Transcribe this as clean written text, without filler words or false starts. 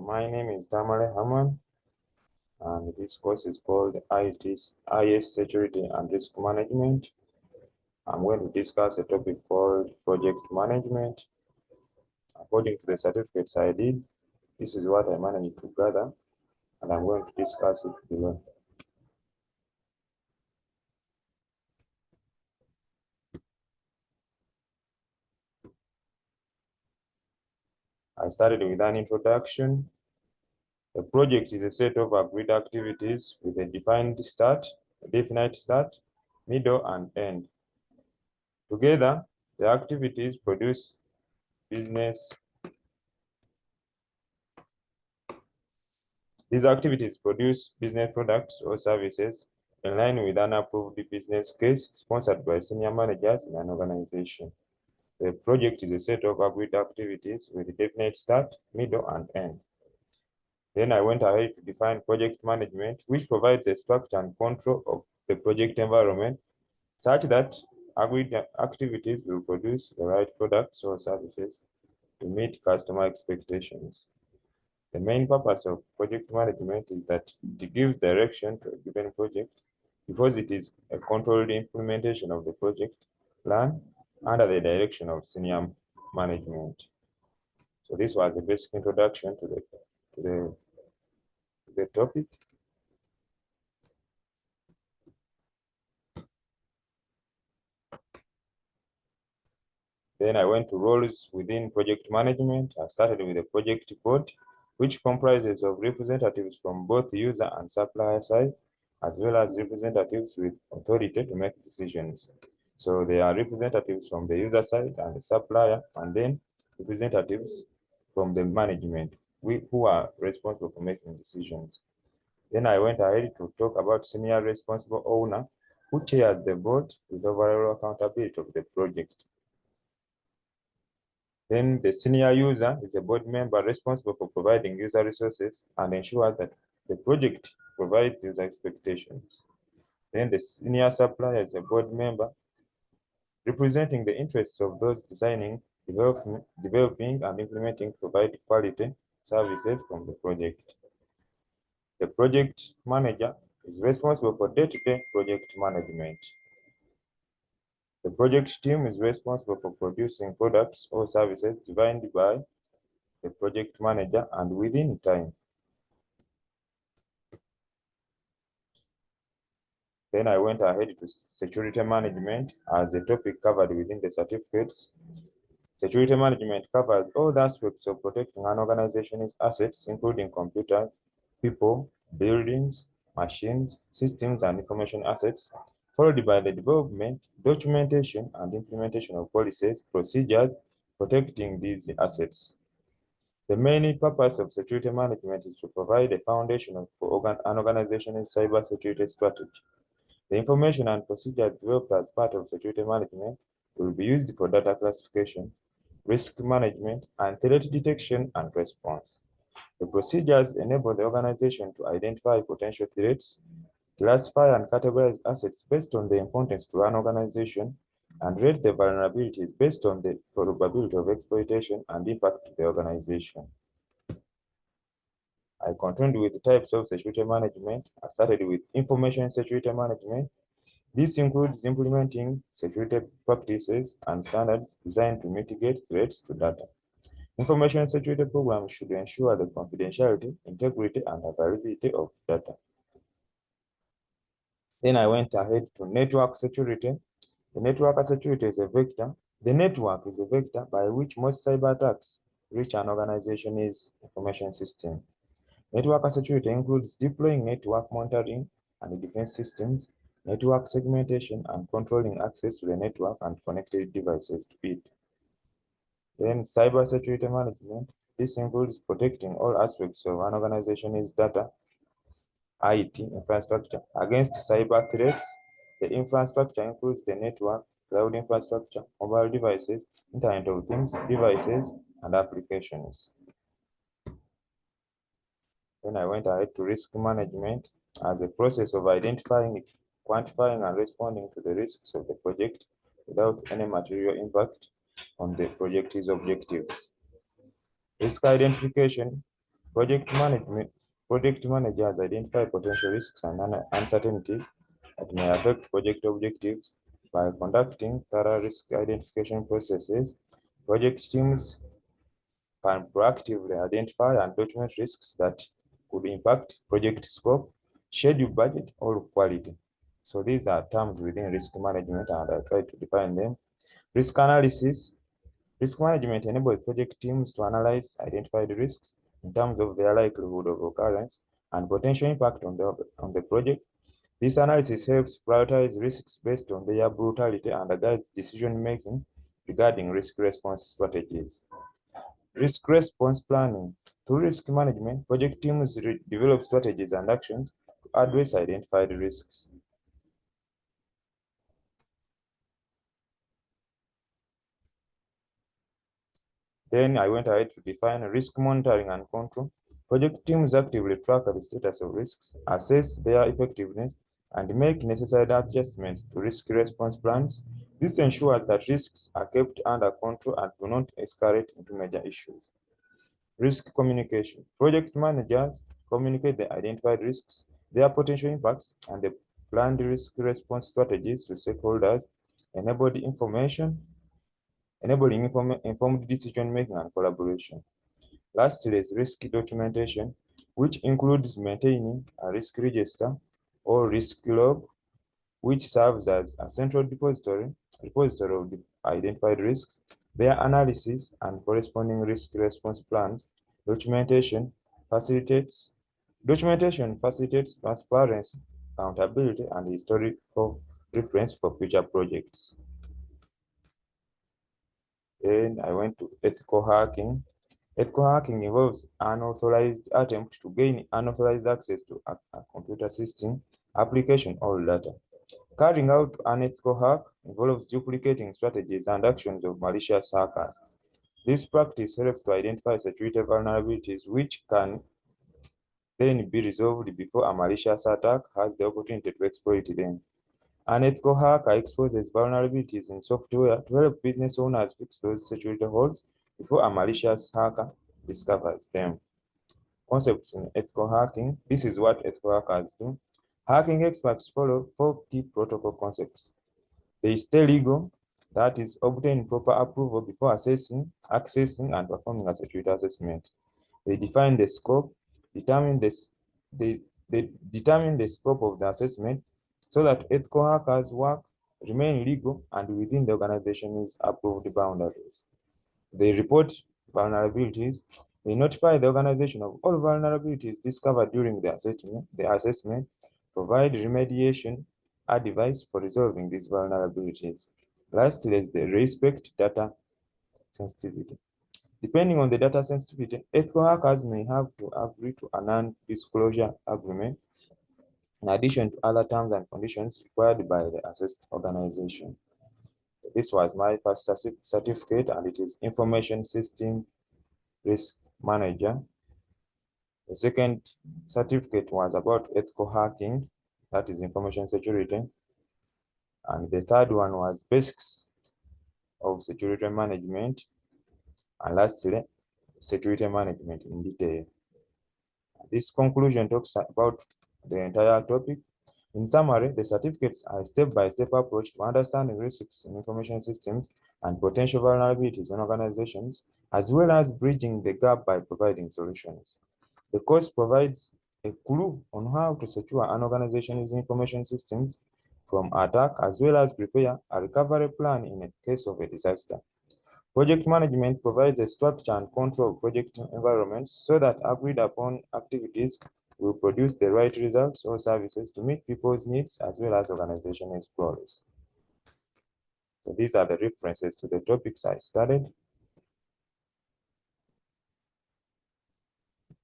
My name is Tamale Haman, and this course is called IS Security and Risk Management. I'm going to discuss a topic called Project Management. According to the certificates I did, this is what I managed to gather, and I'm going to discuss it below. I started with an introduction. A project is a set of agreed activities with a definite start, middle, and end. Together, the activities produce business. These activities produce business products or services in line with an approved business case sponsored by senior managers in an organization. The project is a set of agreed activities with a definite start, middle, and end. Then I went ahead to define project management, which provides a structure and control of the project environment such that agreed activities will produce the right products or services to meet customer expectations. The main purpose of project management is that it gives direction to a given project because it is a controlled implementation of the project plan under the direction of senior management. So this was the basic introduction to the topic. Then I went to roles within project management. I started with the project board, which comprises of representatives from both user and supplier side, as well as representatives with authority to make decisions. So they are representatives from the user side and the supplier, and then representatives from the management, who are responsible for making decisions. Then I went ahead to talk about senior responsible owner, who chairs the board with overall accountability of the project. Then the senior user is a board member responsible for providing user resources and ensures that the project provides user expectations. Then the senior supplier is a board member representing the interests of those designing, developing and implementing provide quality services from the project. The project manager is responsible for day-to-day project management. The project team is responsible for producing products or services defined by the project manager and within time. Then I went ahead to security management as the topic covered within the certificates. Security management covers all the aspects of protecting an organization's assets, including computers, people, buildings, machines, systems, and information assets, followed by the development, documentation, and implementation of policies, procedures protecting these assets. The main purpose of security management is to provide a foundation for an organization's cybersecurity strategy. The information and procedures developed as part of security management will be used for data classification, risk management, and threat detection and response. The procedures enable the organization to identify potential threats, classify and categorize assets based on the importance to an organization, and rate the vulnerabilities based on the probability of exploitation and impact to the organization. I continued with the types of security management. I started with information security management. This includes implementing security practices and standards designed to mitigate threats to data. Information security programs should ensure the confidentiality, integrity, and availability of data. Then I went ahead to network security. The network security is a vector. The network is a vector by which most cyber attacks reach an organization's information system. Network security includes deploying network monitoring and defense systems, network segmentation, and controlling access to the network and connected devices to it. Then cybersecurity management. This includes protecting all aspects of an organization's data, IT infrastructure against cyber threats. The infrastructure includes the network, cloud infrastructure, mobile devices, Internet of Things devices, and applications. Then I went ahead to risk management as a process of identifying, quantifying, and responding to the risks of the project without any material impact on the project's objectives. Risk identification Project managers identify potential risks and uncertainties that may affect project objectives by conducting thorough risk identification processes. Project teams can proactively identify and document risks that could impact project scope, schedule, budget, or quality. So these are terms within risk management, and I try to define them. Risk analysis. Risk management enables project teams to analyze identified risks in terms of their likelihood of occurrence and potential impact on the project. This analysis helps prioritize risks based on their brutality and guides decision-making regarding risk response strategies. Risk response planning. Through risk management, project teams develop strategies and actions to address identified risks. Then I went ahead to define risk monitoring and control. Project teams actively track the status of risks, assess their effectiveness, and make necessary adjustments to risk response plans. This ensures that risks are kept under control and do not escalate into major issues. Risk communication. Project managers communicate the identified risks, their potential impacts, and the planned risk response strategies to stakeholders, enabling informed decision-making and collaboration. Lastly is risk documentation, which includes maintaining a risk register or risk log, which serves as a central repository of the identified risks, their analysis and corresponding risk response plans. Documentation facilitates transparency, accountability, and historical reference for future projects. Then I went to ethical hacking. Ethical hacking involves unauthorized attempt to gain unauthorized access to a computer system, application, or data. Carrying out an ethical hack involves duplicating strategies and actions of malicious hackers. This practice helps to identify security vulnerabilities which can then be resolved before a malicious attack has the opportunity to exploit them. An ethical hacker exposes vulnerabilities in software to help business owners fix those security holes before a malicious hacker discovers them. Concepts in ethical hacking. This is what ethical hackers do. Hacking experts follow 4 key protocol concepts. They stay legal, that is, obtain proper approval before accessing, and performing a security assessment. They define the scope, they determine the scope of the assessment so that ethical hackers' work remain legal and within the organization's approved boundaries. They report vulnerabilities. They notify the organization of all vulnerabilities discovered during the assessment, provide remediation advice for resolving these vulnerabilities. Lastly is the respect data sensitivity. Depending on the data sensitivity, ethical hackers may have to agree to a non-disclosure agreement in addition to other terms and conditions required by the assessed organization. This was my first certificate, and it is Information System Risk Manager. The second certificate was about ethical hacking, that is information security. And the third one was Basics of Security Management. And lastly, Security Management in detail. This conclusion talks about the entire topic. In summary, the certificates are a step-by-step approach to understanding risks in information systems and potential vulnerabilities in organizations, as well as bridging the gap by providing solutions. The course provides a clue on how to secure an organization's information systems from attack, as well as prepare a recovery plan in a case of a disaster. Project management provides a structure and control of project environments so that agreed upon activities will produce the right results or services to meet people's needs as well as organization's goals. So these are the references to the topics I studied.